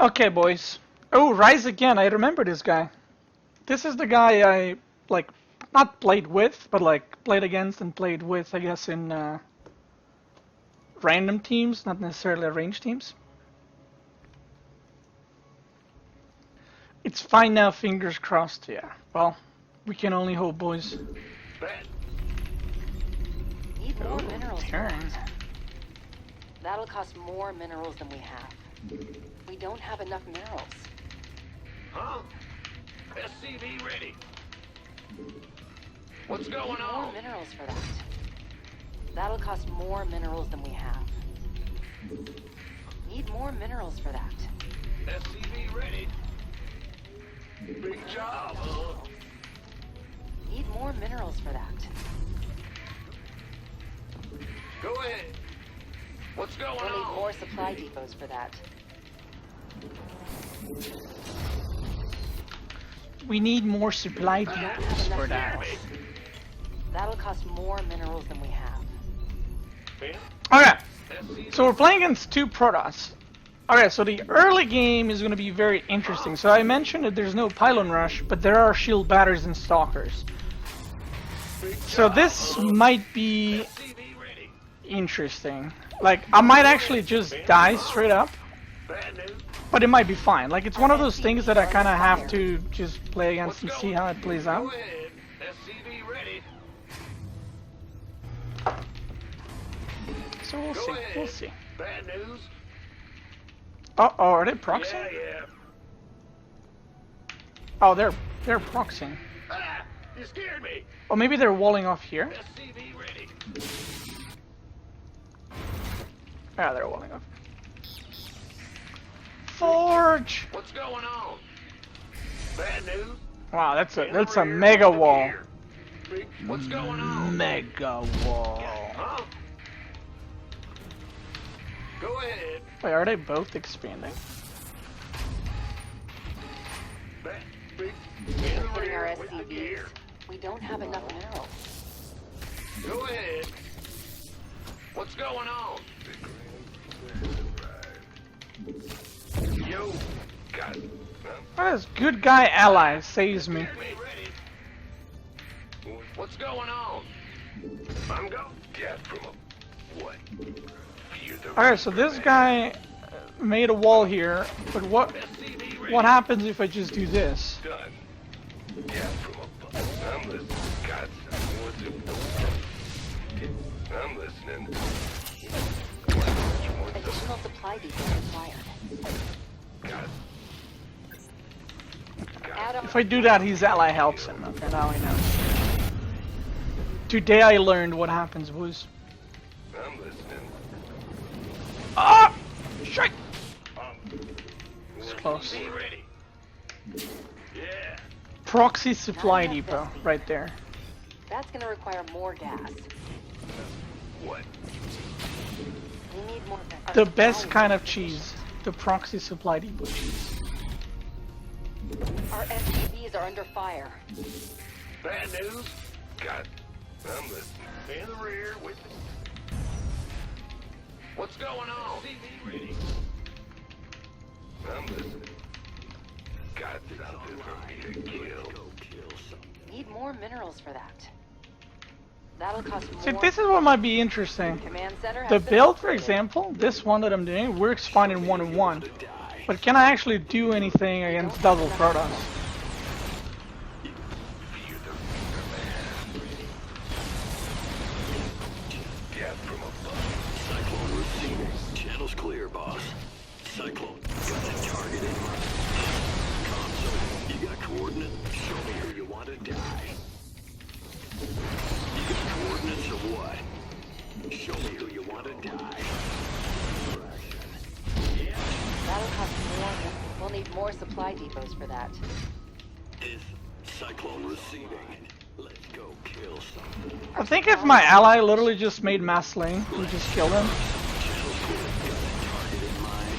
Okay, boys. Oh, Rise Again. I remember this guy. This is the guy I, like, not played with, but, like, played against and played with, I guess, in random teams, not necessarily arranged teams. It's fine now, fingers crossed, yeah. Well, we can only hope, boys. Need more minerals. Turn. That'll cost more minerals than we have. We don't have enough minerals. Huh? SCV ready. What's going Need on? more minerals for that. That'll cost more minerals than we have. Need more minerals for that. SCV ready. Big job, huh? Need more minerals for that. Go ahead. What's going We'll need on? more supply depots for that. We need more supply depots for that. That'll cost more minerals than we have. Okay, so we're playing against two Protoss. Okay, so the early game is going to be very interesting. So I mentioned that there's no pylon rush, but there are shield batteries and stalkers. So this might be interesting. Like, I might actually just die straight up, but it might be fine. Like, it's one of those things that I kind of have to just play against and see how it plays out. Go ahead. SCV ready. So we'll see, we'll see. Bad news? Uh-oh, are they proxying? Yeah. Oh, they're proxying. Ah, you scared me. Or maybe they're walling off here. SCV ready. Yeah, they're walling off. Forge! What's going on? Bad news? Wow, that's In a the rear, mega with the wall. gear. What's going on? Mega wall. Huh? Go ahead. Wait, are they both expanding? Big. In the Putting our rear with the gear. SCVs. We don't have enough minerals. Go ahead. What's going on? Yo, got it. Oh, this good guy ally saves me. Ready. What's going on? I'm go. Get from a what? Okay, so this guy made a wall here, but what happens if I just do this? Done. Yeah, from a I'm listening. Got I'm listening. Additional supply depots required. Got If I do that, his ally helps him. Okay, now I know. Today I learned what happens, boys. I'm listening. Ah! Shit! It's close. Be ready. Yeah. Proxy supply depot, right there. That's gonna require more gas. What? We need more. The best kind of cheese. The proxy supply depot cheese. Our SCVs are under fire. Bad news? Got I'm listening. In the rear with me. What's going on? Ready. I'm listening. Got something for me to kill. Need more minerals for that. That'll cost more. See, this is what might be interesting. Command center has The been build, for upgraded. example, this one that I'm doing, works fine in 1-on-1. But can I actually do anything against double Protoss? Get from above. Cyclone receiving. Channel's clear, boss. Cyclone, got the target in mind. Console, you got coordinates? Show me who you want to die. You got coordinates or what? Show me who you want to die. That'll cost more. We'll need more supply depots for that. Is Cyclone receiving? Let's go kill something. I think if my ally literally just made mass lane, we just killed him. Channel's clear. Got the target in mind.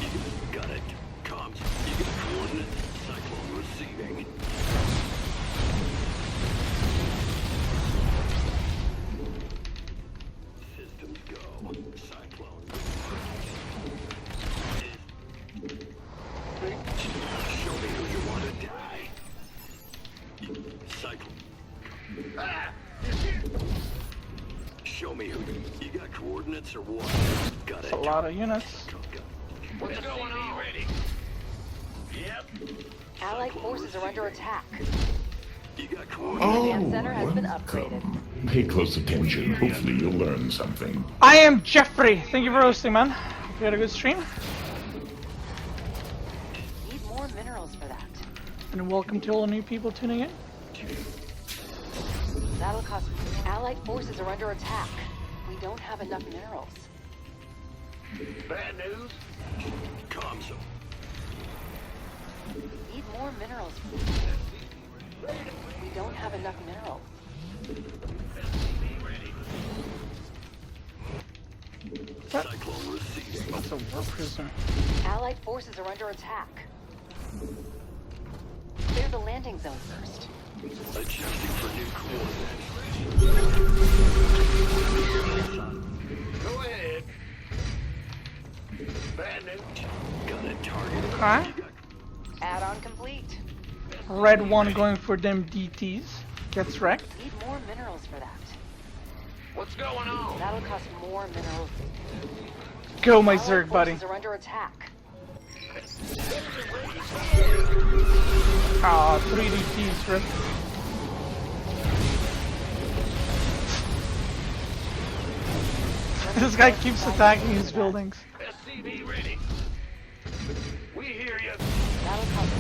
You got it. Comms, you got coordinates? Cyclone receiving. Systems go. coordinates or what? Got That's a lot of units. What's going on? Ready? Yep. Allied forces are under attack. You got coordinates? Command center has been upgraded. Welcome. Pay close attention. Hopefully you'll learn something. I am Jeffrey. Thank you for hosting, man. You had a good stream. Need more minerals for that. And welcome to all the new people tuning in. That'll cost. Allied forces are under attack. We don't have enough minerals. Bad news? Comms. Need more minerals. We don't have enough minerals. Cyclone received. That's a war prisoner. Allied forces are under attack. Clear the landing zone first. Adjusting for new coordinates. Go ahead. Bad news? Got a target. Okay. Add-on complete. Red one going for them DTs. Gets wrecked. Need more minerals for that. What's going on? That'll cost more minerals. Go, my Allied Zerg buddy. forces are under attack. Ah, 3 DTs, right? This guy keeps attacking his buildings. SCV ready. We hear you. That'll cost.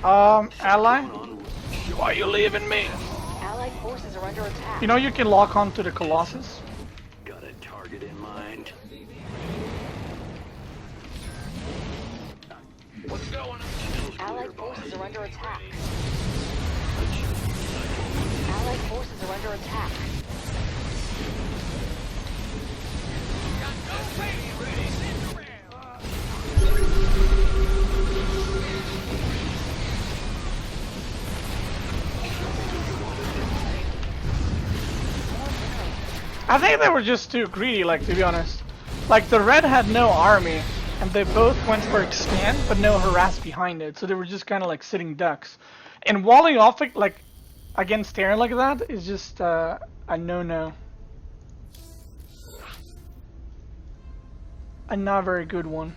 Ally? Why are you leaving me? Allied forces are under attack. You know you can lock on to the Colossus? Got a target in mind. What's going on? Allied forces are under attack. Allied forces are under attack. I think they were just too greedy, like, to be honest. Like, the red had no army, and they both went for expand, but no harass behind it, so they were just kind of like sitting ducks. And walling off it, like, against Terran like that is just a no-no. A not very good one.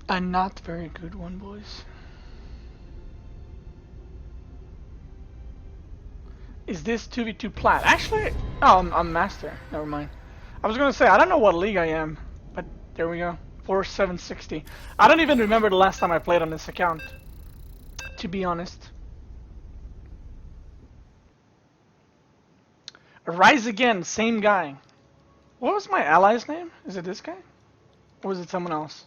A not very good one, boys. Is this 2v2 plat? Actually, oh, I'm master. Never mind. I was gonna say, I don't know what league I am, but there we go. 4760. I don't even remember the last time I played on this account, to be honest. Rise Again, same guy. What was my ally's name? Is it this guy? Or was it someone else?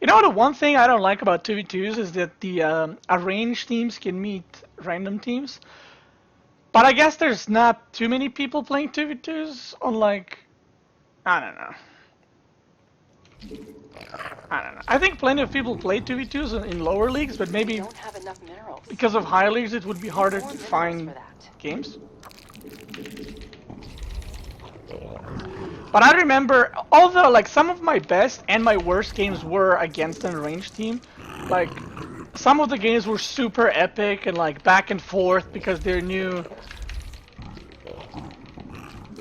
You know, the one thing I don't like about 2v2s is that the arranged teams can meet random teams. But I guess there's not too many people playing 2v2s on, like, I don't know. I think plenty of people play 2v2s in lower leagues, but maybe We don't have enough minerals. because of higher leagues it would be harder More to minerals find for that. games. But I remember, although like some of my best and my worst games were against an arranged team, like some of the games were super epic and like back and forth because they're new.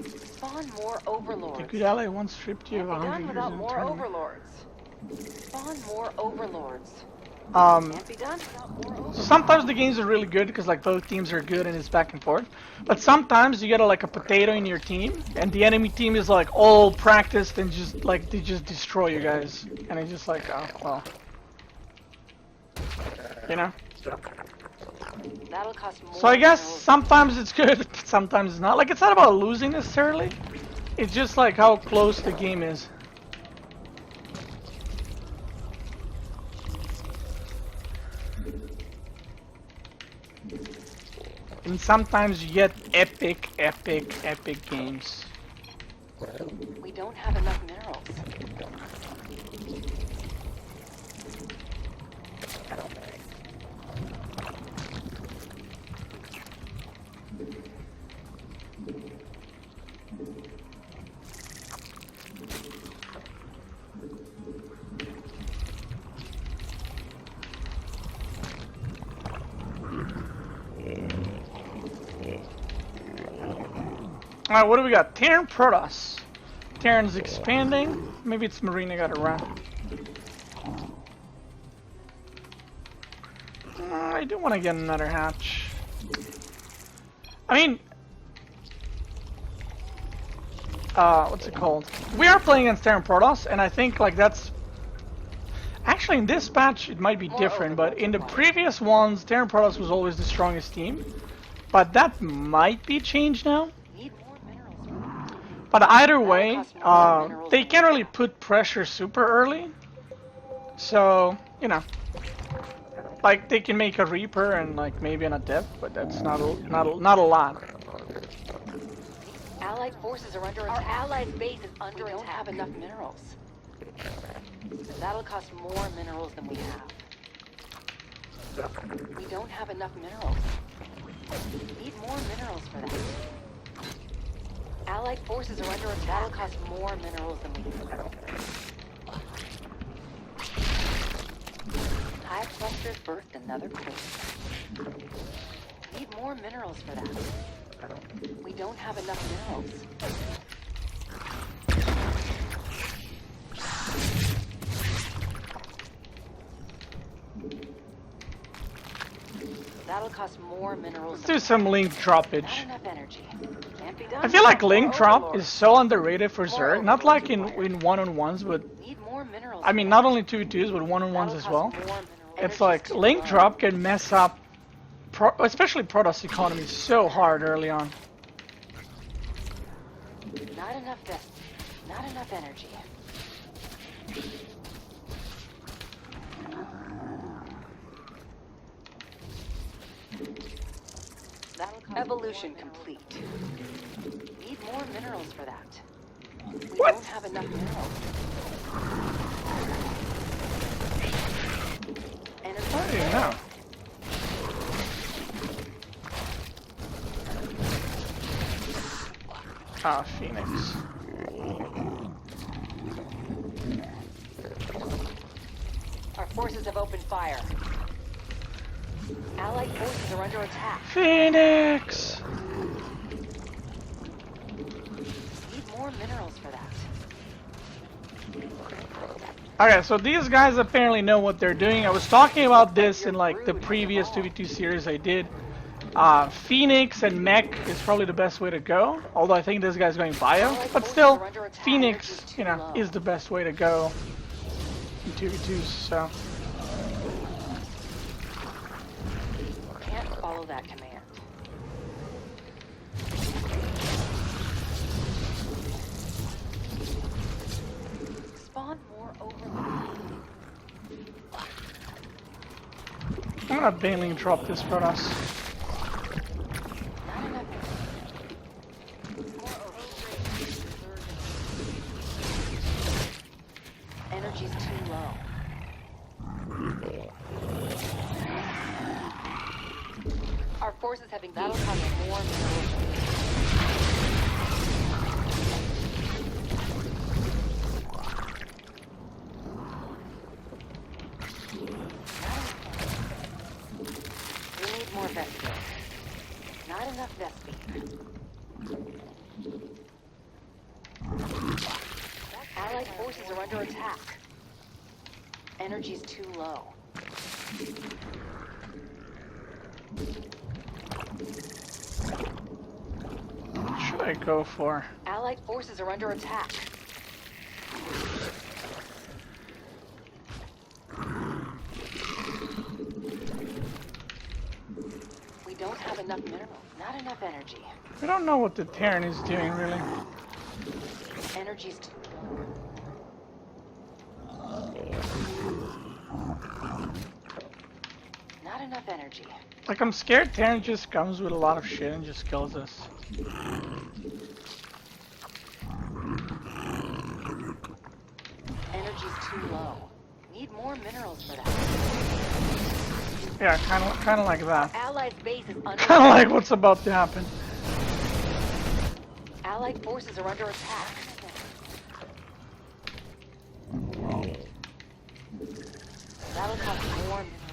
Spawn more overlords. The good ally once stripped you of Can't be 100 done years without in more tournament. overlords. Spawn more overlords. Um, Can't be done without more so overlords. sometimes the games are really good because like both teams are good and it's back and forth. But sometimes you get like a potato in your team and the enemy team is like all practiced and just like they just destroy you guys. And it's just like, oh well. You know? That'll cost more. So I guess minerals. sometimes it's good, but sometimes it's not. Like it's not about losing necessarily. It's just like how close the game is. And sometimes you get epic games. We don't have enough minerals. Alright, what do we got? Terran Protoss. Terran's expanding. Maybe it's Marina got to run. I do want to get another hatch. I mean, what's it called? We are playing against Terran Protoss, and I think like that's actually in this patch it might be different, but in the previous ones, Terran Protoss was always the strongest team. But that might be changed now. Need more minerals. But either way, they can't really put pressure super early. So, you know, like they can make a Reaper and like maybe an Adept, but that's not a lot. Allied forces are under attack. Our allied base is under attack. We don't have enough minerals. That'll cost more minerals than we have. We don't have enough minerals. Need more minerals for that. Allied forces are under attack. That'll cost more minerals than we have. Hive clusters birthed another quake. Need more minerals for that. We don't have enough minerals. That'll cost more minerals. Let's do some link droppage. Not enough energy. Can't be done. I feel like link drop is so underrated for Zerg. Not like in one-on-ones, but Need more minerals. I mean not only 2v2s, but one-on-ones as well. It's like link drop can mess up, especially Protoss economy so hard early on. Not enough not enough energy. Evolution complete. Need more minerals for that. We What? don't have enough minerals. Energy. I don't know. Ah, Phoenix. Our forces have opened fire. Allied forces are under attack. Phoenix! Need more minerals for that. Okay, so these guys apparently know what they're doing. I was talking about this in like the previous 2v2 series I did. Phoenix and Mech is probably the best way to go. Although I think this guy's going bio. But still, Phoenix, you know, is the best way to go in 2v2s, so. Can't follow that command. Spawn more overlord. I'm gonna bailing drop this Protoss. Not enough. More overlord. Energy's too low. Our forces have engaged. That'll cost more minerals. We need more Vespene. Not enough Vespene. Allied forces are under attack. Energy's too low. What should I go for? Allied forces are under attack. We don't have enough minerals. Not enough energy. We don't know what the Terran is doing, really. Energy's too Not enough enough energy. Like, I'm scared Terran just comes with a lot of shit and just kills us. Energy's too low. Need more minerals for that. Yeah, kind of like that. Allied base is under Kind of like what's about to happen. Allied forces are under attack. That'll cost more minerals.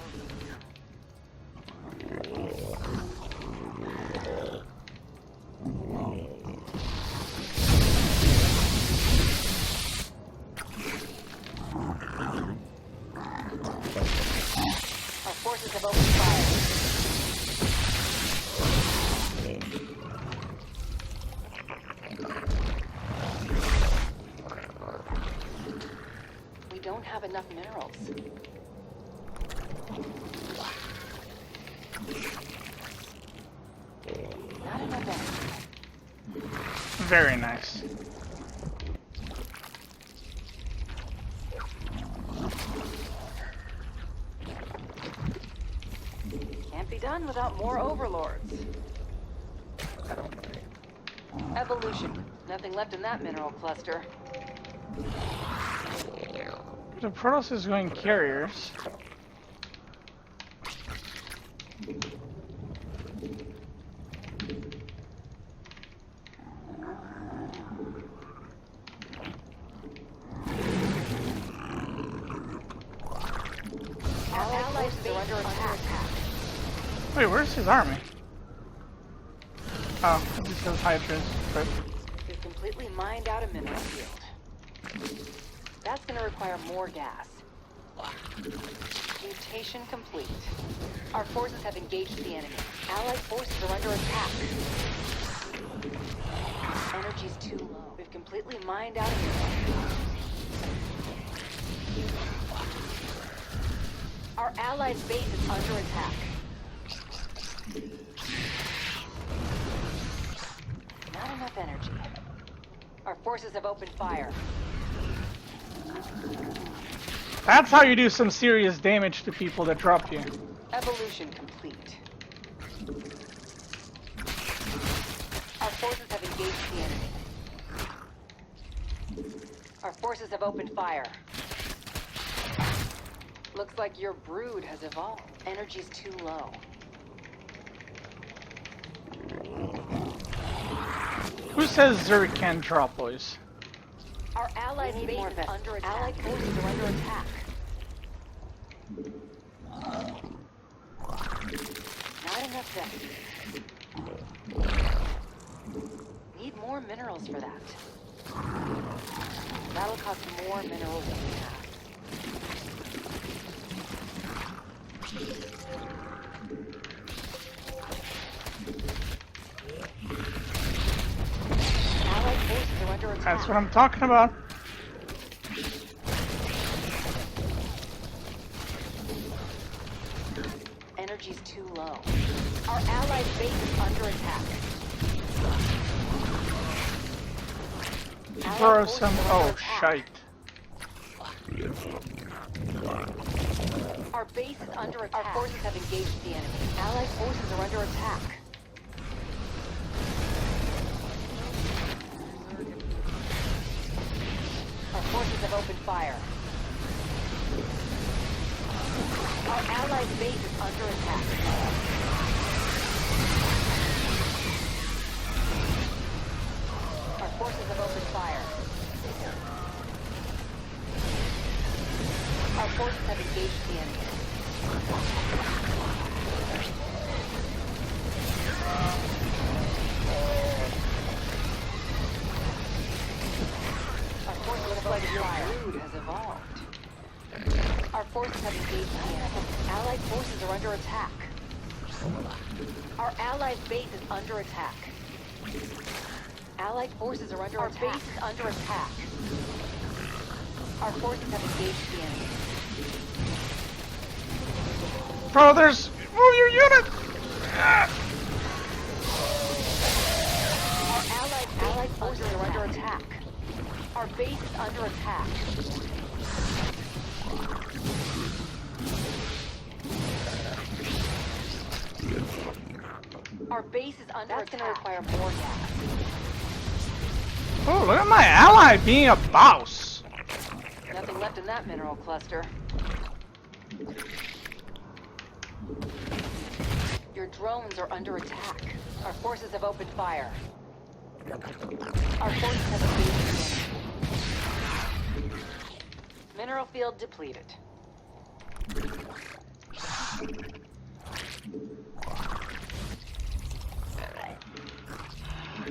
Our forces have opened fire. We don't have enough minerals. Not enough energy. Very nice. Can't be done without more overlords. Evolution. Nothing left in that mineral cluster. The Protoss is going carriers. Allied forces are under attack. Wait, where's his army? Oh, this is Hydras. But We've completely mined out a mineral field. That's gonna require more gas. Mutation complete. Our forces have engaged the enemy. Allied forces are under attack. Energy's too low. We've completely mined out a mineral. Our allied base is under attack. Not enough energy. Our forces have opened fire. that's how you do some serious damage to people that drop you. Evolution complete. Our forces have engaged the enemy. Our forces have opened fire. Looks like your brood has evolved. Energy's too low. Who says Zerg can drop, boys? Our allied base is under attack. Allied forces are under attack. Not enough energy. Need more minerals for that. That'll cost more minerals than we have. Allied forces are under attack. That's what I'm talking about. Energy's too low. Our allied base is under attack. Allied Throw forces some. are under Oh, attack. shite. Our base is under attack. Our forces have engaged the enemy. Allied forces are under attack. Our forces have opened fire. Our allied base is under attack. Our forces have opened fire. Our forces have engaged the enemy. Our forces have opened fire. Your brood has evolved. Our forces have engaged the enemy. Allied forces are under attack. Our allied base is under attack. Allied forces are under attack. Our base is under attack. Our forces have engaged the enemy. Brothers, move your unit! Our allied forces are under attack. Our base is under attack. Our base is under attack. That's gonna require more gas. Oh, look at my ally being a boss. Nothing left in that mineral cluster. Your drones are under attack. Our forces have opened fire. Our forces have evaded. Mineral field depleted.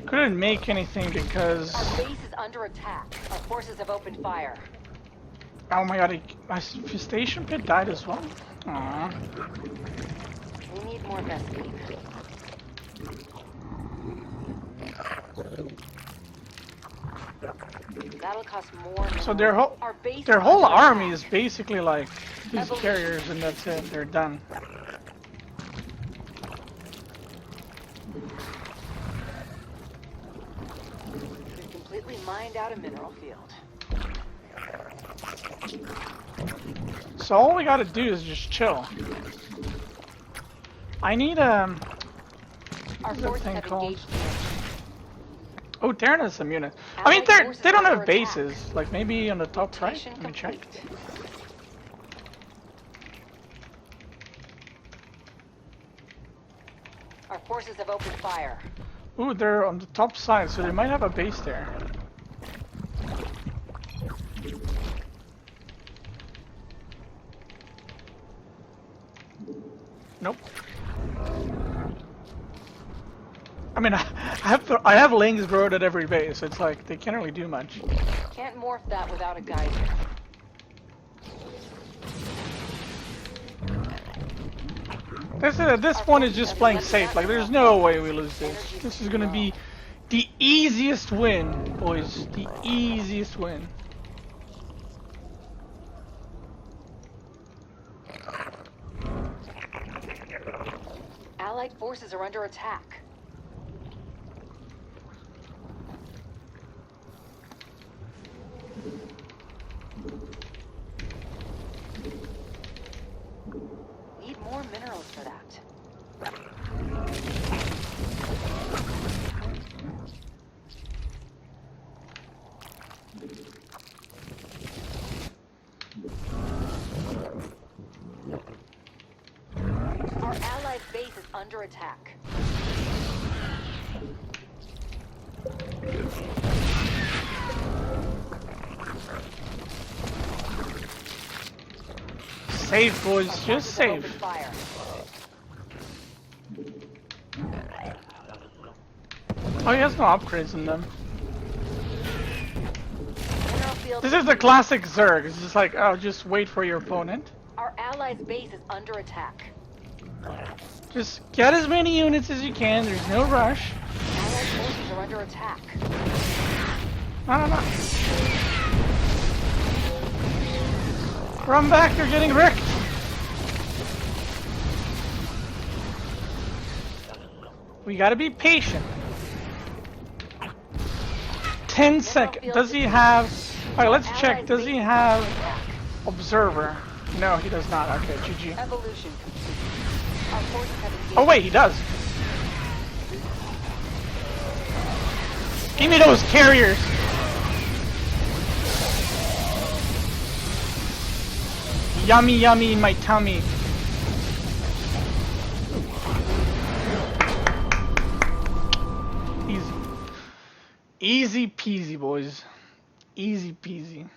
Couldn't make anything because... Our base is under attack. Our forces have opened fire. Oh my god, my station pit died as well? Aww. We need more Vespine. That'll cost more. So their whole army is basically like these carriers, and that's it. They're done. We've completely mined out a mineral field. So all we gotta do is just chill. I need Our what's that forces thing have called? engaged. Oh, Terran has some units. I mean, they don't have bases. Like maybe on the top right. Rotation Let me check. complete. Our forces have opened fire. Ooh, they're on the top side, so they might have a base there. Nope. I mean, I have links growed at every base. It's like they can't really do much. Can't morph that without a geyser. This one is just playing safe. Like there's no way we lose this. This is gonna be the easiest win, boys. The easiest win. Allied forces are under attack. Need more minerals for that. Our allied base is under attack. Safe, boys. Just Forces have opened safe. fire. Oh, he has no upgrades in them. Mineral field This is the classic Zerg. It's just like, oh, just wait for your opponent. Our allies' base is under attack. Just get as many units as you can. There's no rush. Allied forces are under attack. No. Run back, you're getting wrecked. We gotta be patient. 10 seconds. Does he have... Alright, let's check. Does he have... Observer? No, he does not. Okay, GG. Evolution complete. Our forces have engaged. Oh wait, he does. Give me those carriers. Yummy, yummy in my tummy. Easy peasy, boys. Easy peasy.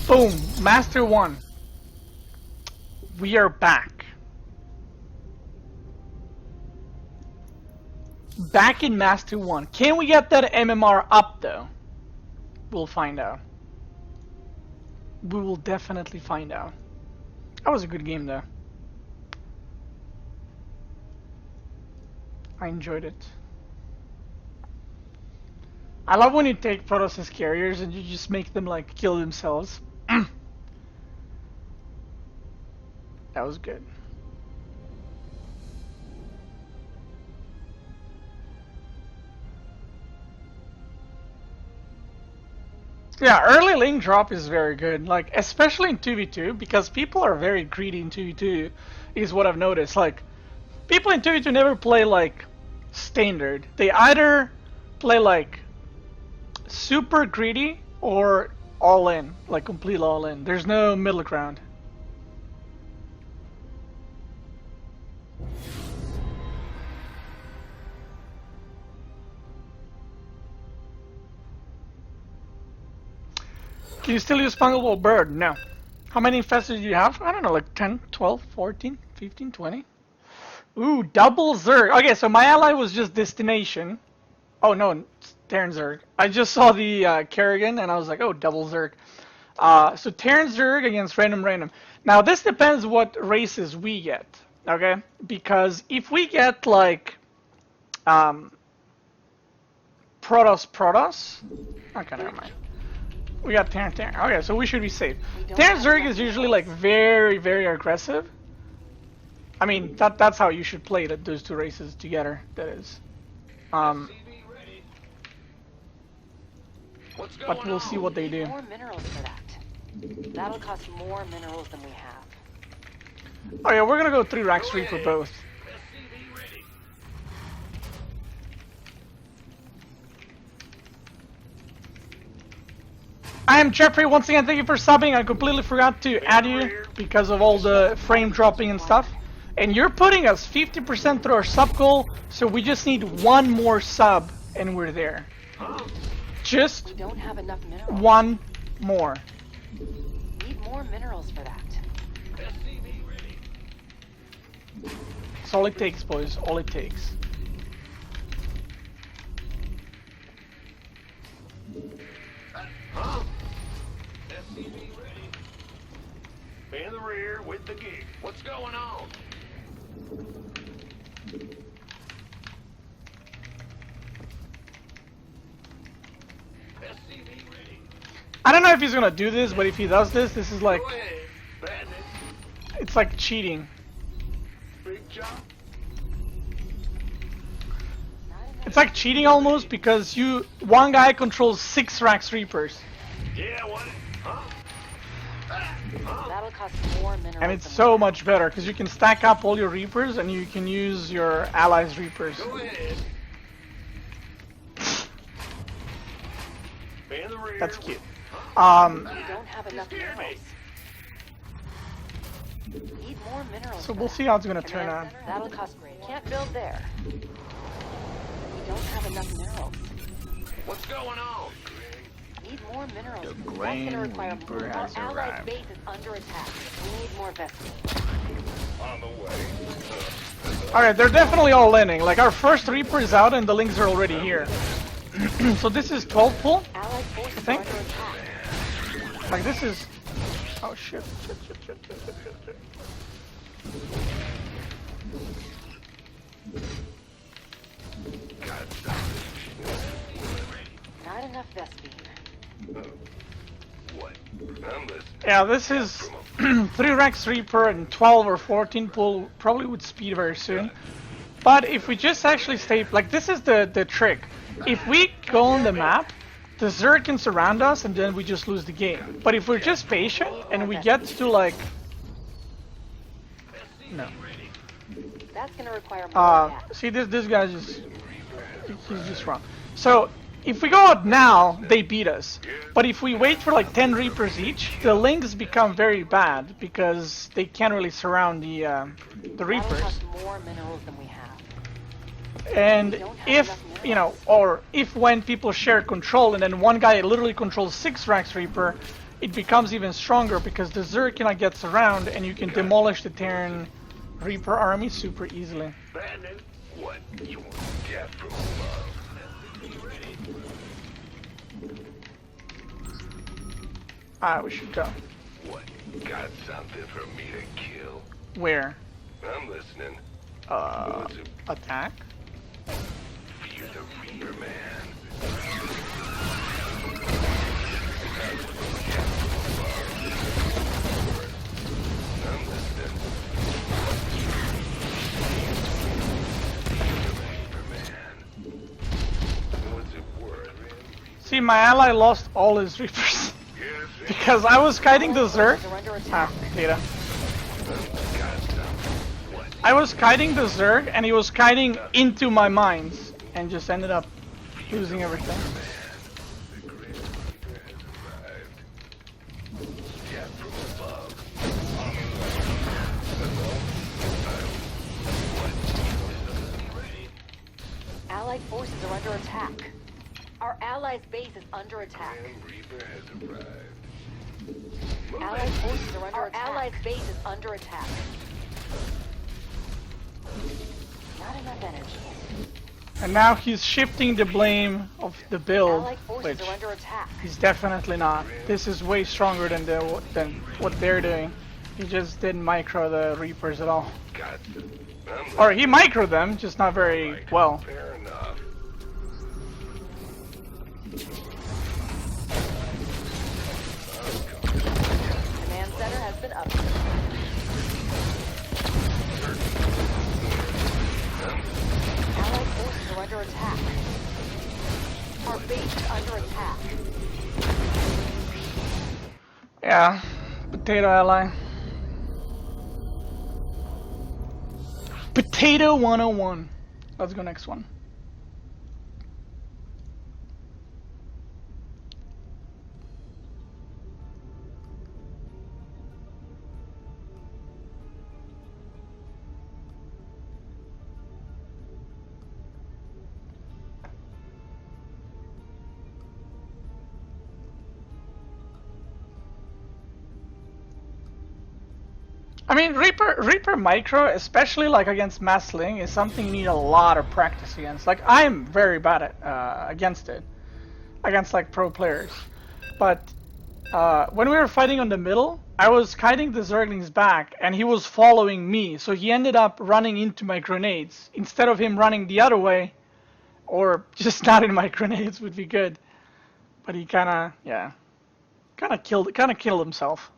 Boom. Master 1. We are back. Back in Master 1. Can we get that MMR up though? We'll find out. We will definitely find out. That was a good game though. I enjoyed it. I love when you take Protoss carriers and you just make them like kill themselves. That was good. Yeah, early link drop is very good, like especially in 2v2 because people are very greedy in 2v2 is what I've noticed. Like people in 2v2 never play like standard. They either play like super greedy or all in, like complete all in. There's no middle ground. Can you still use Fungible Bird? No. How many infestors do you have? I don't know, like 10, 12, 14, 15, 20? Ooh, double Zerg. Okay, so my ally was just Destination. Oh no, it's Terran Zerg. I just saw the Kerrigan and I was like, oh, double Zerg. So Terran Zerg against random. Now this depends what races we get, okay? Because if we get like Protoss. Okay, never mind. We got Terran. Okay, so we should be safe. Terran Zerg is usually like very, very aggressive. I mean, that's how you should play those two races together. That is. But we'll see what they do. More minerals for that. That'll cost more minerals than we have. Oh yeah, we're gonna go 3 racks 3 for both. I am Jeffrey. Once again, thank you for subbing. I completely forgot to add you because of all the frame dropping and stuff. And you're putting us 50% through our sub goal, so we just need one more sub and we're there. Just We don't have enough minerals. one more. Need more minerals for that. That's all it takes, boys. All it takes. In the rear with the gig. What's going on? I don't know if he's gonna do this, but if he does this, this is like, Go ahead. Bandit. it's like cheating. Big job. It's like cheating almost because one guy controls 6 Rax Reapers. Yeah, what? Huh? That'll cost more minerals. And it's than so we much better because you can stack up all your Reapers and you can use your allies' Reapers. Go ahead. In the rear. That's cute. We don't have enough Scare me. minerals. Need more minerals. So for we'll that. see how it's gonna turn out. That'll cost. Can't build there. We don't have enough minerals. What's going on? Need more minerals. The That's Grain gonna require Reaper more. Our has allied arrived. base is under attack. We need more vessels. On the way. Alright, they're definitely all landing. Like our first Reaper is out and the links are already here. So this is 12 pull. Allied forces are think. under attack. Like this is... Oh shit. Not enough Vespine. What? I'm listening. Yeah, this is 3 Rax Reaper and 12 or 14 pull, probably with speed very soon. But if we just actually stay, like this is the trick. If we go on the map, the Zerg can surround us and then we just lose the game. But if we're just patient and we get to like... No. That's gonna require more gas. See this guy just... He's just wrong. So, if we go out now, they beat us. But if we wait for like 10 Reapers each, the links become very bad because they can't really surround the That'll Reapers. cost more minerals than we have. And if, you know, or if when people share control and then one guy literally controls 6 Rax Reaper, it becomes even stronger because the Zerg cannot get surround and you can demolish the Terran Reaper army super easily. Bad news. What? You want death from above? We should go. What? Got something for me to kill? Where? I'm listening. Attack? Fear the Reaper Man. I'm listening. Reaper Man. What's it worth? See, my ally lost all his Reapers. Because I was kiting the Zerg. They're under attack. Data. I was kiting the Zerg and he was kiting into my mines and just ended up losing everything. Allied forces are under attack. Our allies' base is under attack. Allied forces are under attack. Our allies' base is under attack. Not enough energy. And now he's shifting the blame of the build, Allied forces which are under attack. he's definitely not. This is way stronger than what they're doing. He just didn't micro the Reapers at all. Or he microed them, just not very well. Fair enough. Command center has been upgraded. Allied forces are under attack. Our base is under attack. Yeah, potato ally. Potato 101. Let's go next one. I mean, Reaper Micro, especially like against Massling, is something you need a lot of practice against. Like, I'm very bad at against it, against like pro players. But when we were fighting on the middle, I was kiting the Zerglings back, and he was following me, so he ended up running into my grenades instead of him running the other way, or just not in my grenades would be good. But he kind of killed himself.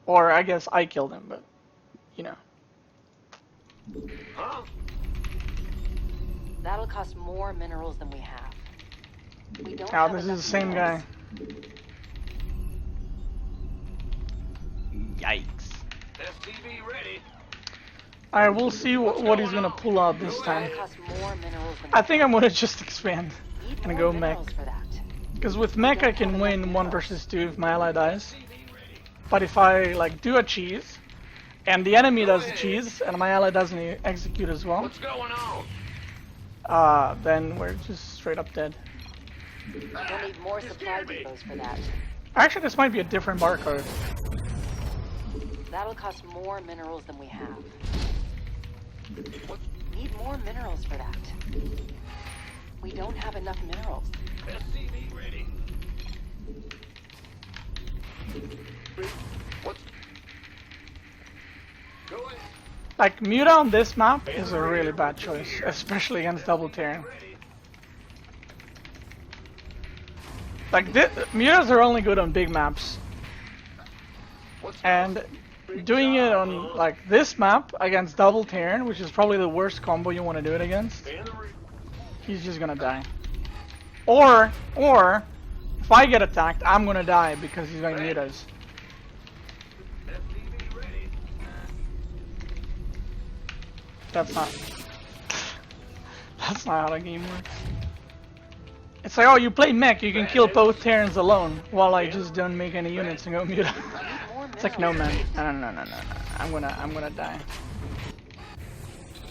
Or I guess I killed him, but you know. Huh? That'll cost more minerals than we have. We don't Now have this is enough the same minerals. guy. Yikes. STV ready. Alright, we'll see what he's gonna pull out this time. That'll cost more minerals than I we think I'm gonna just expand need and more go mech. minerals for that. Because with mech I can win 1 versus 2 if my ally dies. But if I like do a cheese, and the enemy does the cheese, and my ally doesn't execute as well, What's going on? then we're just straight up dead. We'll need more supply depots for that. Actually, this might be a different barcode. That'll cost more minerals than we have. Need more minerals for that. We don't have enough minerals. STV ready. What's going? Like, Muta on this map is a really bad choice, especially against double tearing. Like, Mutas are only good on big maps. And doing it on, like, this map against double tearing, which is probably the worst combo you want to do it against, he's just gonna die. Or, if I get attacked, I'm gonna die because he's going Mutas. That's not how the game works. It's like, oh, you play mech, you can kill both Terrans alone, while I just don't make any units and go mute. It's like, no man, no, I'm gonna die.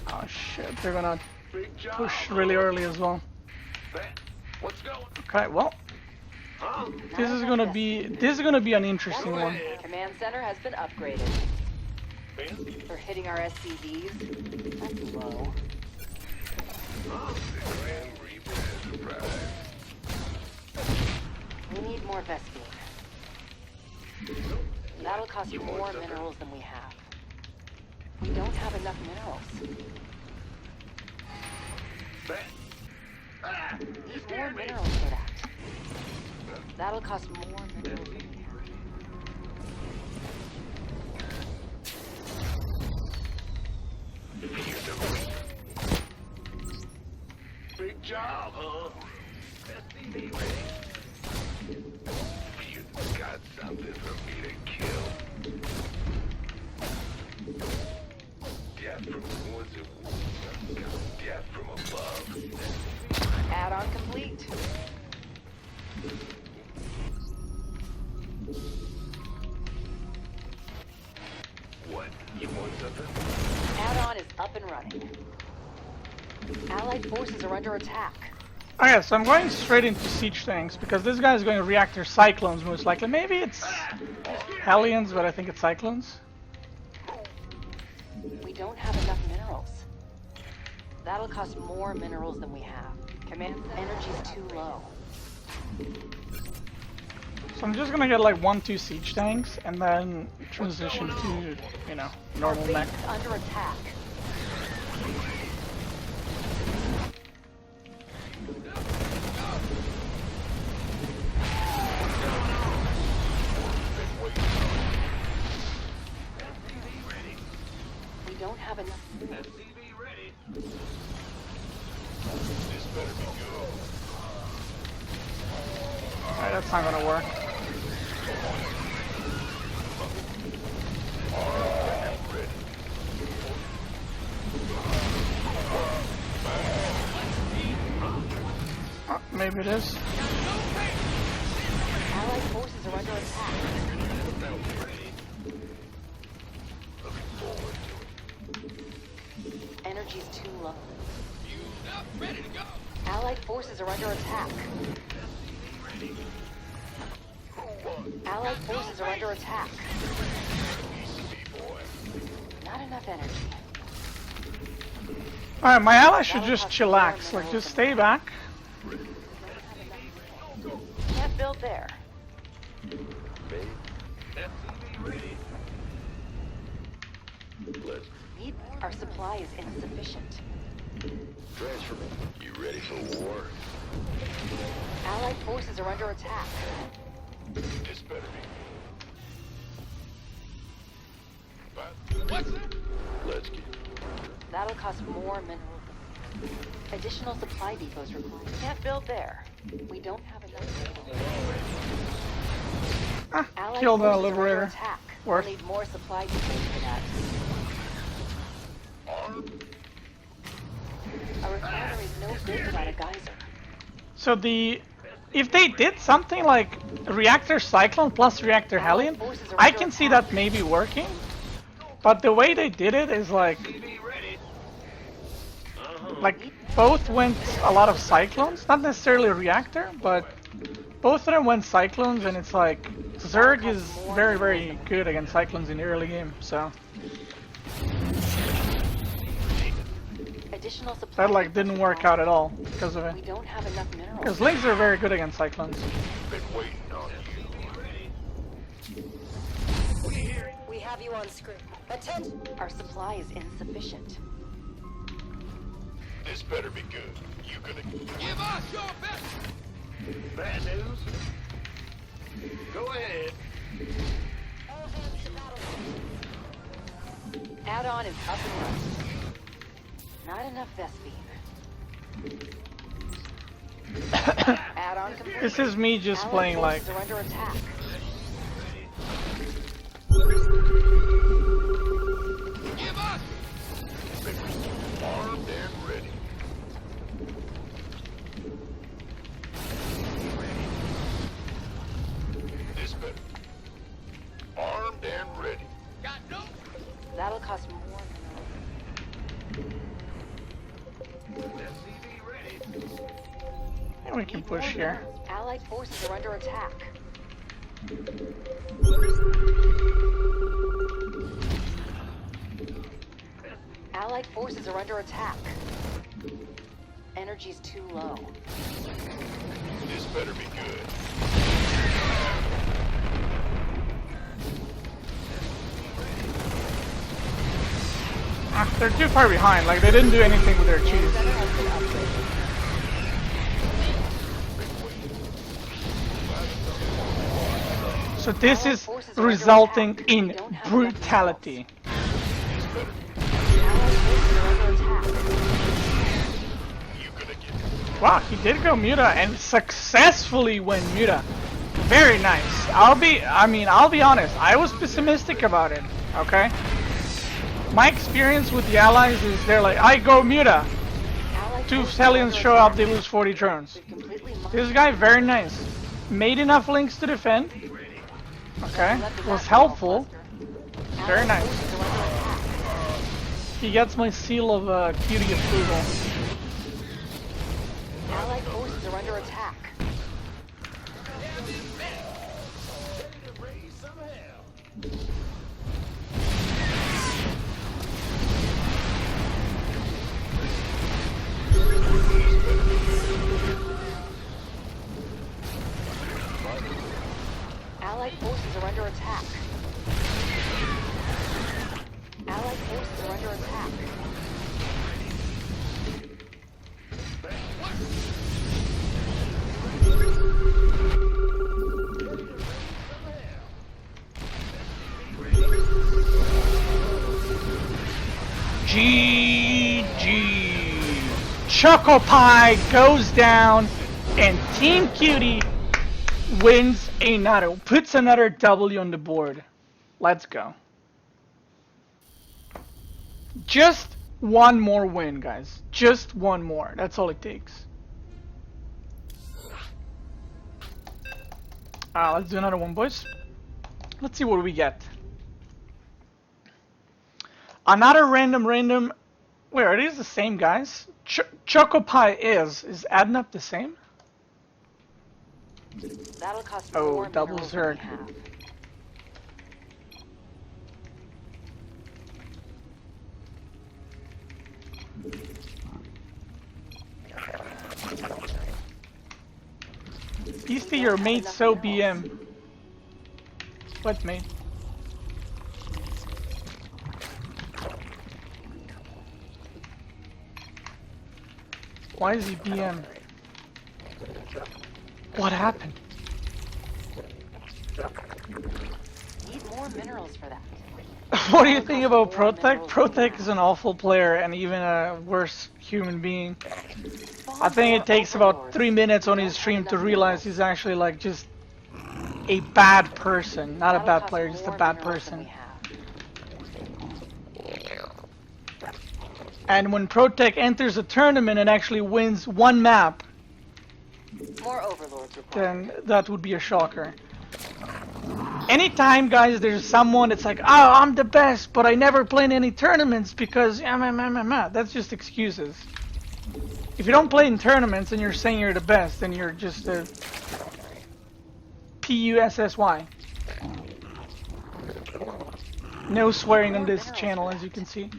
Oh shit, they're gonna push really early as well. What's going? Okay, well, this is gonna be an interesting one. Command center has been upgraded. For hitting our SCVs, that's low. We need more Vespine. That'll cost more minerals than we have. We don't have enough minerals. Need more minerals for that. That'll cost more minerals than we have. Big job, huh? You got something for me to kill. Death from the woods of death from above. Add-on complete. What? You want something? Add-on is up and running. Allied forces are under attack. Okay, so I'm going straight into siege tanks because this guy is going to reactor cyclones most likely. Maybe it's Hellions, but I think it's cyclones. We don't have enough minerals. That'll cost more minerals than we have. Command energy's too low. So I'm just gonna get like 1-2 siege tanks and then transition to, you know, normal Base mech. is under attack. We don't have enough. FCV ready. This better be good. Alright, that's not gonna work. Oh, maybe it is. Allied forces are under attack. Energy's too low. Allied forces are under attack. Allied forces are under attack. Not enough energy. Alright, my ally should just chillax. Like, just stay back. Can't build there. FCV ready. Let's Our supply is insufficient. transfer me. You ready for war? Allied forces are under attack. This better be. Let's get. That'll cost more minerals. Additional supply depots required. Can't build there. We don't have enough. Ah, Allied kill the forces are under liberator. attack. Worth. We'll need more supply depots for that. A refinery is no good without a geyser. So if they did something like reactor cyclone plus reactor Hellion, I can see that maybe working. But the way they did it is like both went a lot of cyclones, not necessarily a reactor, but both of them went cyclones, and it's like Zerg is very, very good against cyclones in the early game. So Additional supply that like didn't depots work out at all because of We it. don't have enough minerals. Because Lings are very good against cyclones. Been waiting on you. We have you on screen. Attention! Our supply is insufficient. This better be good. You gonna give us your best. Bad news? Go ahead. Add-on is up and running. Not enough Vespine. Add-on complete. This is me just Allied playing like forces are under attack. Give us. Armed and ready. This better. Armed and ready. Got no. That'll cost more FCV ready. and we can push here. Allied forces are under attack. Allied forces are under attack. Energy's too low. This better be good. Ah, they're too far behind. Like they didn't do anything with their cheese. Center has been upgraded. So this is resulting in brutality. Allied forces are under attack. You gonna get Wow, he did go Muta and successfully went Muta. Very nice. I'll be honest. I was pessimistic about it. Okay. My experience with the allies is they're like, I go Muta. Two Hellions show up, they lose 40 drones. This guy, very nice. Made enough links to defend. Okay. Was helpful. Very nice. He gets my seal of cutie approval. Allied forces are under attack. Allied forces are under attack. Allied forces are under attack. GG. Choco Pie goes down, and Team Cutie wins another, puts another W on the board. Let's go. Just one more win, guys. Just one more. That's all it takes. Let's do another one, boys. Let's see what we get. Another random. Wait, are these the same guys? Choco Pie is adding up the same? That'll cost Oh, more double minerals than Zerg. we have. Beastie, your mate's so BM. What mate? Why is he BM? What happened? Need more minerals for that. What do you think about Protec? Protec is an awful player and even a worse human being. I think it takes about 3 minutes on his stream to realize he's actually like just a bad person. Not a bad player, just a bad person. And when Protec enters a tournament and actually wins one map, More overlords required. then that would be a shocker. Anytime, guys, there's someone that's like, oh, I'm the best, but I never play in any tournaments because that's just excuses. If you don't play in tournaments and you're saying you're the best, then you're just a PUSSY. No swearing on this channel, as you can see.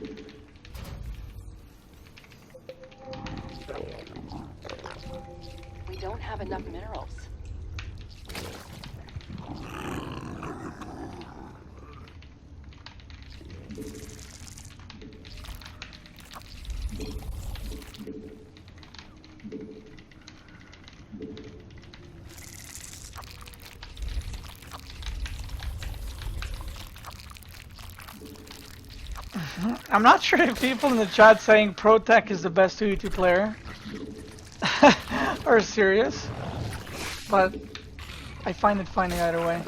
We don't have enough minerals. I'm not sure if people in the chat saying Protec is the best 2v2 player are serious, but I find it funny either way.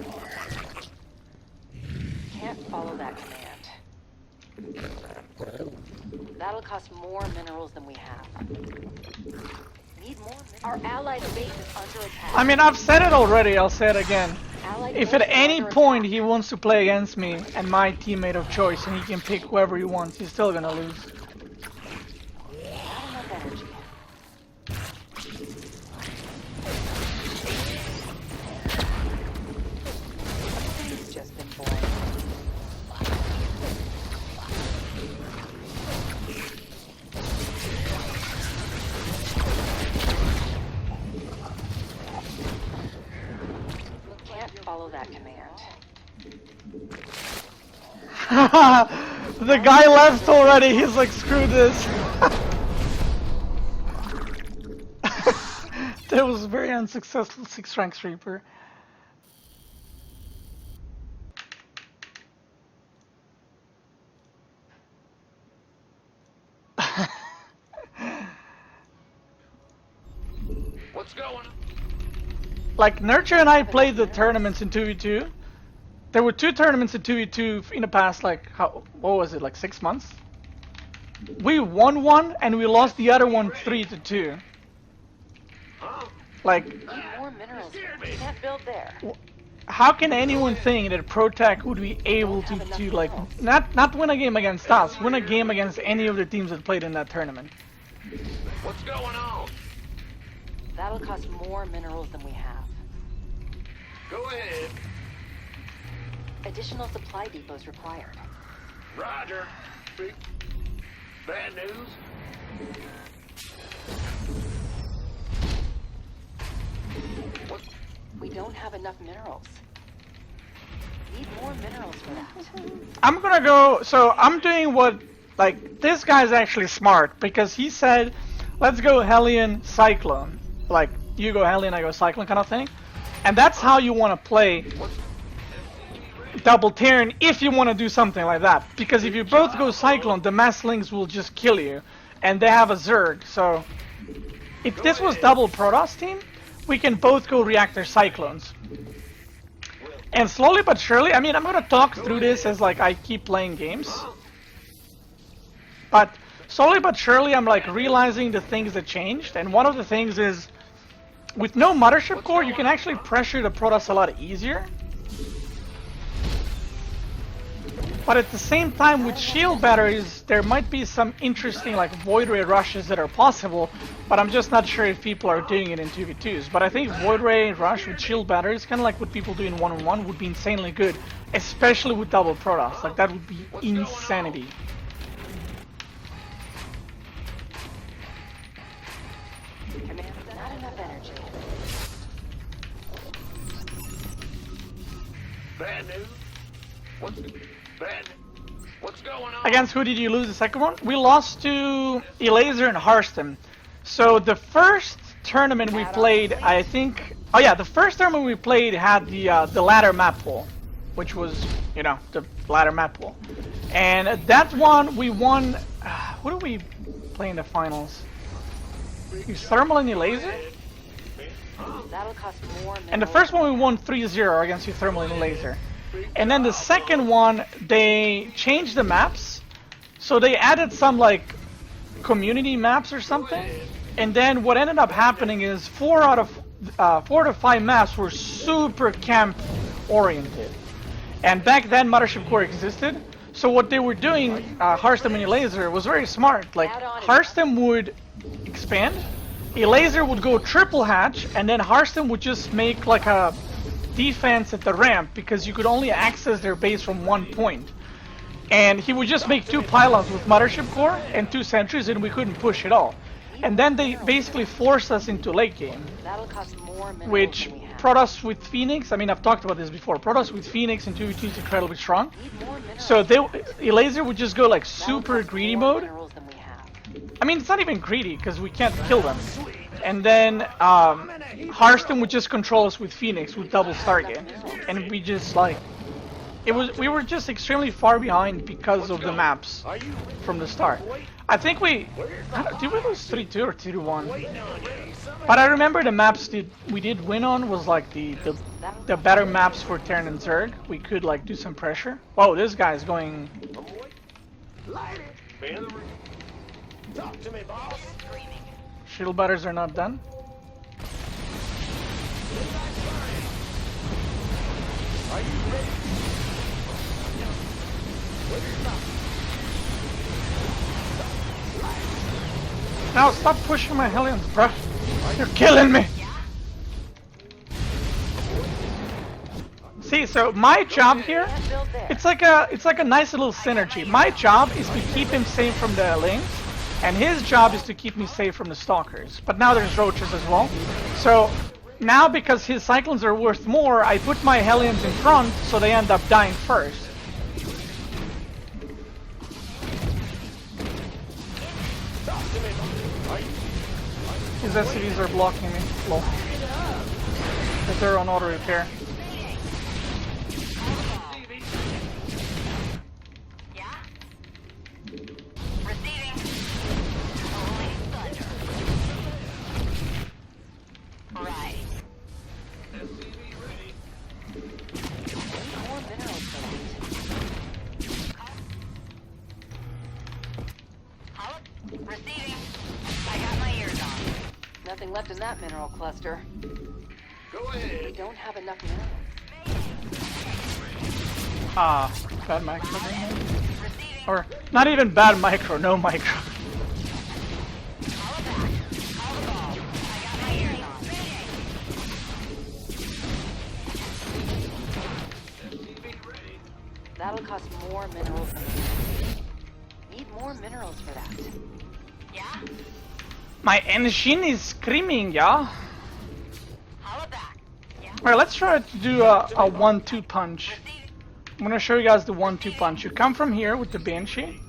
Can't follow that command. That'll cost more minerals than we have. Need more minerals. Our allied base is under attack. I mean, I've said it already, I'll say it again. Allied If at forces are any under point attack. he wants to play against me and my teammate of choice and he can pick whoever he wants, he's still gonna lose. Not enough energy. He's just been born. Can't follow that command. The guy left already, he's like, screw this. That was a very unsuccessful 6 rank Reaper. What's going on? Like, Nurture and I played the tournaments in 2v2. There were 2 tournaments in 2v2 in the past, like, what was it, like 6 months? We won one, and we lost the other one 3-2. Like, Need more minerals. We can't build there. how can anyone think that ProTech would be able to like, not win a game against us, win a game against any of the teams that played in that tournament? What's going on? That'll cost more minerals than we have. Go ahead. Additional supply depots required. Roger. Bad news? What? We don't have enough minerals. Need more minerals for that. I'm gonna go, so I'm doing what, like, this guy's actually smart, because he said, let's go Hellion, Cyclone. Like, you go Hellion, I go Cyclone kind of thing. And that's how you want to play Double Terran if you want to do something like that. Because if you both go Cyclone, the Mass Links will just kill you. And they have a Zerg, so... If this was double Protoss team, we can both go Reactor Cyclones. And slowly but surely, I mean, I'm gonna talk through this as like I keep playing games. But slowly but surely, I'm like realizing the things that changed. And one of the things is, with no Mothership Core, you can actually pressure the Protoss a lot easier. But at the same time, with shield batteries, there might be some interesting like Void Ray rushes that are possible, but I'm just not sure if people are doing it in 2v2s. But I think Void Ray rush with shield batteries, kind of like what people do in 1-on-1, would be insanely good, especially with double Protoss. Like, that would be insanity. Not enough energy. Bad news? What's going on? Against who did you lose the second one? We lost to Elazer and Harston. So the first tournament we played, I think... Oh yeah, the first tournament we played had the ladder map pool, which was, you know, the ladder map pool. And that one we won... what did we play in the finals? Is Thermal and Elazer? That'll cost more minerals. And the first one we won 3-0 against Thermal and Elazer. And then the second one, they changed the maps. So they added some like community maps or something. And then what ended up happening is 4 out of 4 to 5 maps were super camp oriented. And back then Mothership Core existed. So what they were doing, Harston and Elazer, was very smart. Like, Harston would expand, Elazer would go triple hatch, and then Harston would just make like a defense at the ramp, because you could only access their base from one point. And he would just make 2 pylons with Mothership Core and 2 sentries, and we couldn't push at all. And then they basically forced us into late game. That'll cost more minerals Which, than we have. Protoss with Phoenix, I mean, I've talked about this before, Protoss with Phoenix and 2v2 is incredibly strong. Need more minerals. So Elazer would just go like That'll super cost greedy more mode. minerals than we have. I mean, it's not even greedy, because we can't kill them. And then Harston would just control us with Phoenix with double Stargate. And we just like... we were just extremely far behind because of the maps from the start. I think did we lose 3-2 or 2-1? But I remember the maps we did win on was like the better maps for Terran and Zerg. We could like do some pressure. Whoa, this guy's going... Talk to me, boss. Shield batters are not done. Are you ready? Now stop pushing my Hellions, bruh. You're killing me. See, so my job here, it's like a nice little synergy. My job is to keep him safe from the links, and his job is to keep me safe from the stalkers. But now there's roaches as well. So now, because his cyclones are worth more, I put my Hellions in front, so they end up dying first. His SCVs are blocking me. Lol. But they're on auto repair. left in that mineral cluster. Go We ahead. don't have enough minerals. Ah, bad micro. Or not even bad micro, no micro. That'll cost more minerals. Need more minerals for that. Yeah? My engine is screaming, yeah. Holla back. Yeah. Alright, let's try to do a 1-2 punch. I'm gonna show you guys the 1-2 punch. You come from here with the Banshee.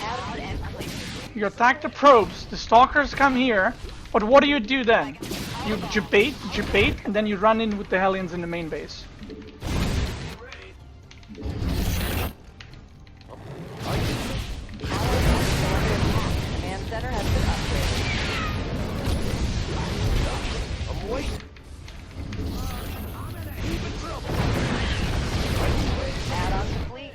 Out and clear. You attack the probes. The stalkers come here. But what do you do then? You jabate, and then you run in with the Hellions in the main base. Command center has been upgraded. I'm waiting. Add-on complete.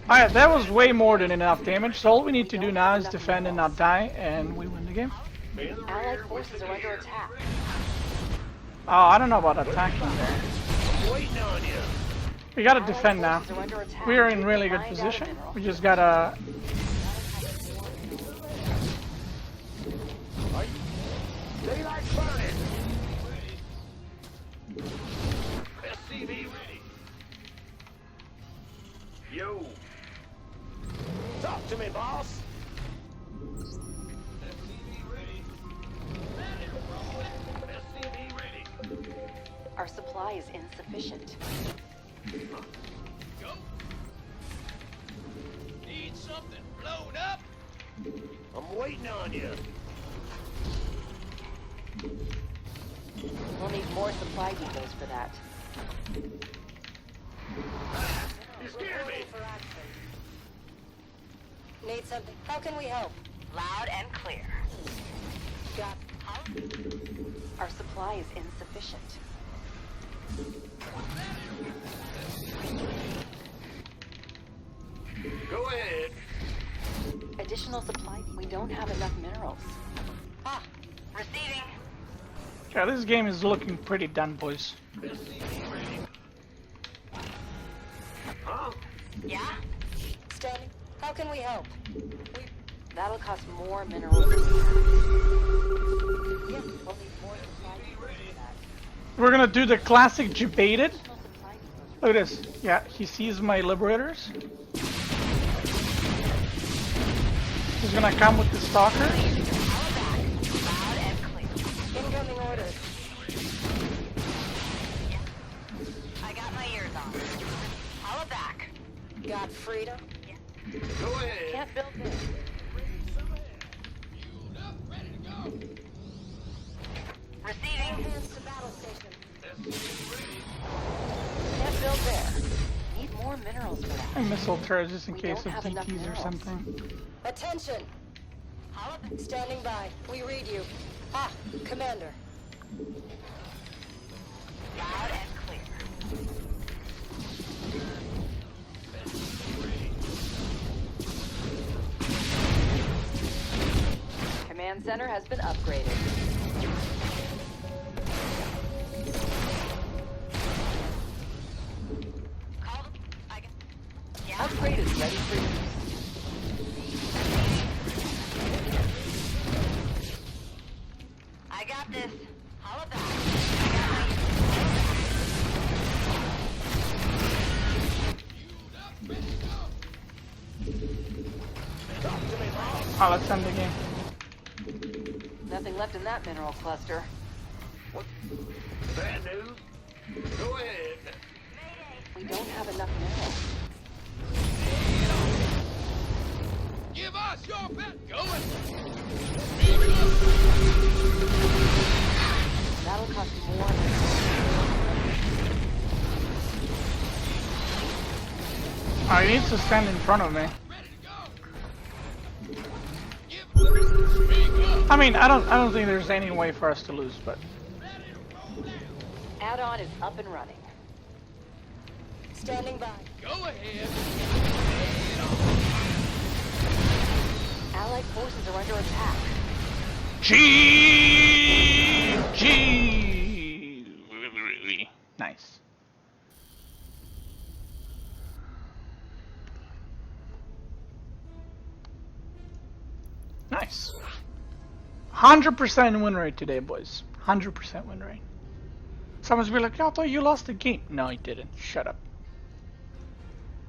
Alright, that was way more than enough damage. So all we need to do now is defend and not die, and we win the game. Allied forces are under attack. Oh, I don't know about attacking there. Waiting on you. We gotta Allied defend now. forces are under attack. We are in really good Find out position. mineral. We just gotta... Daylight burning. SCV ready. Yo. Talk to me, boss. SCV ready. SCV ready. Our supply is insufficient. Go. Need something blown up? I'm waiting on you. We'll need more supply depots for that. You scared me. Need something? How can we help? Loud and clear. Got. Our supply is insufficient. Go ahead. Additional supply. We don't have enough minerals. Ah, receiving. Yeah, this game is looking pretty done, boys. Huh? Yeah? Standing. How can we help? That'll cost more minerals. Yeah, we'll need more supply for that. We're gonna do the classic debated. Additional supply depots. Look at this. Yeah, he sees my liberators. He's gonna come with the stalkers. Loud and clear. Incoming orders. Yeah. I got my ears on. Holla back. Got freedom? Yeah. Go ahead. Can't build this. Receiving. Enhance to battle station. Can't build there. Need more minerals for that. And missile turrets just in We case don't of have enough DTs or minerals. something. Attention! Standing by. We read you. Ah, Commander. Loud and clear. Command center has been upgraded. Upgrade is ready for use. I got this. Holla back. Oh, let's end the game. Nothing left in that mineral cluster. What? Bad news? Go ahead. We don't have enough minerals. Give us your bet. Going. That'll cost more minerals. Oh, he needs to stand in front of me. I mean, I don't think there's any way for us to lose, but Add-on is up and running. Standing by. Go ahead. Allied Allied forces are under attack. GG. Nice. Nice. 100% win rate today, boys. 100% win rate. Someone's be like, "I thought you lost the game." No, I didn't. Shut up.